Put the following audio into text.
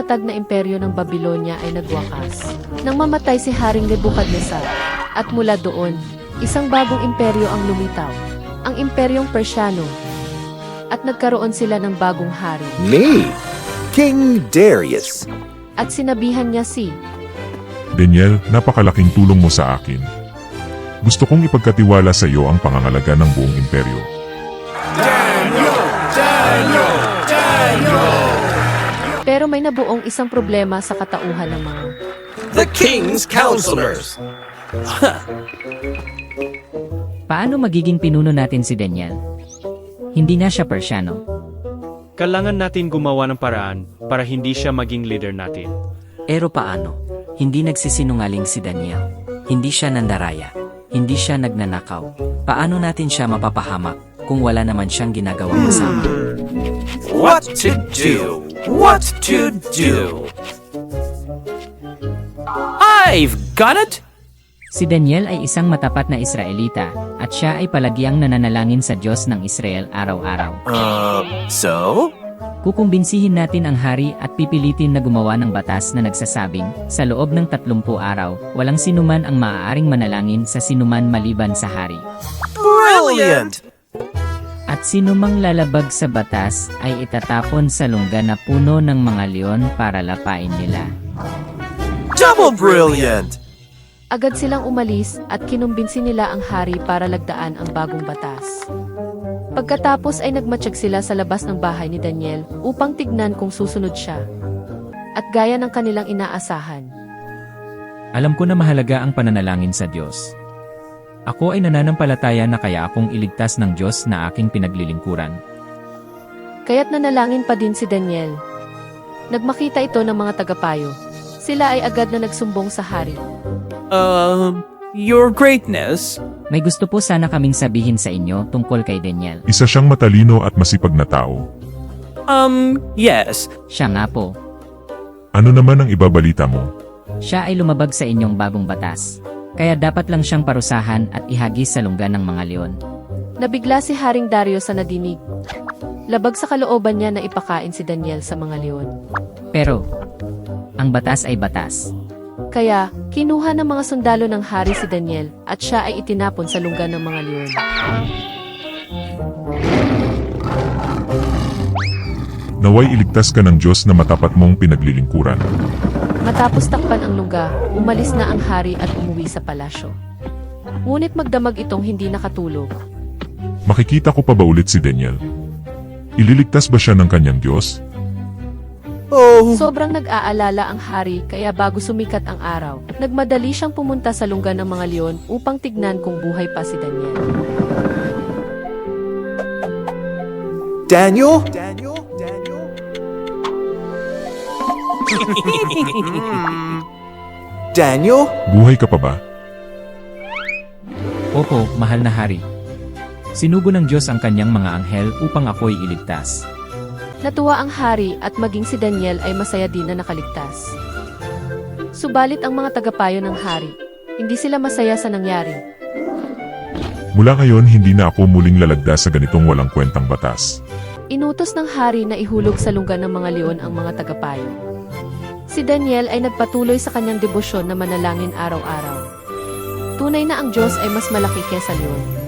matatag na imperyo ng Babylonia ay nagwakas. Nang mamatay si Haring Nebuchadnezzar, at mula doon, isang bagong imperyo ang lumitaw, ang Imperyong Persiano. At nagkaroon sila ng bagong hari. Me, King Darius. At sinabihan niya si Daniel, napakalaking tulong mo sa akin. Gusto kong ipagkatiwala sa iyo ang pangangalaga ng buong imperyo. Pero may nabuong isang problema sa katauhan ng mga The King's Counselors. Paano magiging pinuno natin si Daniel? Hindi nga siya Persiano. Kailangan natin gumawa ng paraan para hindi siya maging leader natin. Pero paano? Hindi nagsisinungaling si Daniel. Hindi siya nandaraya. Hindi siya nagnanakaw. Paano natin siya mapapahamak kung wala naman siyang ginagawang masama? What to do? What to do? I've got it! Si Daniel ay isang matapat na Israelita at siya ay palagiang nananalangin sa Diyos ng Israel araw-araw. So? Kukumbinsihin natin ang hari at pipilitin na gumawa ng batas na nagsasabing, sa loob ng 30 araw, walang sinuman ang maaaring manalangin sa sinuman maliban sa hari. Brilliant! At sinumang lalabag sa batas ay itatapon sa lungga na puno ng mga leon para lapain nila. Double brilliant! agad silang umalis at kinumbinsi nila ang hari para lagdaan ang bagong batas. Pagkatapos ay nagmatsyag sila sa labas ng bahay ni Daniel upang tignan kung susunod siya. At gaya ng kanilang inaasahan. Alam ko na mahalaga ang pananalangin sa Diyos. Ako ay nananampalataya na kaya akong iligtas ng Diyos na aking pinaglilingkuran. Kaya't nanalangin pa din si Daniel. Nagmakita ito ng mga tagapayo. Sila ay agad na nagsumbong sa hari. Your Greatness? May gusto po sana kaming sabihin sa inyo tungkol kay Daniel. Isa siyang matalino at masipag na tao. Yes. Siya nga po. Ano naman ang ibabalita mo? Siya ay lumabag sa inyong bagong batas. Kaya dapat lang siyang parusahan at ihagis sa lungga ng mga leon. Nabigla si Haring Darius sa nadinig. Labag sa kalooban niya na ipakain si Daniel sa mga leon. Pero, ang batas ay batas. Kaya, kinuha ng mga sundalo ng hari si Daniel at siya ay itinapon sa lungga ng mga leon. Naway iligtas ka ng Diyos na matapat mong pinaglilingkuran. Matapos takpan ang lungga, umalis na ang hari at umuwi sa palasyo. Ngunit magdamag itong hindi nakatulog. Makikita ko pa ba ulit si Daniel? Ililigtas ba siya ng kanyang Diyos? Sobrang nag-aalala ang hari kaya bago sumikat ang araw, nagmadali siyang pumunta sa lungga ng mga leon upang tignan kung buhay pa si Daniel. Daniel? Daniel? Buhay ka pa ba? Opo, mahal na hari. Sinugo ng Diyos ang kanyang mga anghel upang ako'y iligtas. Natuwa ang hari at maging si Daniel ay masaya din na nakaligtas. Subalit ang mga tagapayo ng hari, hindi sila masaya sa nangyari. Mula ngayon hindi na ako muling lalagdas sa ganitong walang kwentang batas. Inutos ng hari na ihulog sa lungga ng mga leon ang mga tagapayo. Si Daniel ay nagpatuloy sa kanyang debosyon na manalangin araw-araw. Tunay na ang Diyos ay mas malaki kaysa leon.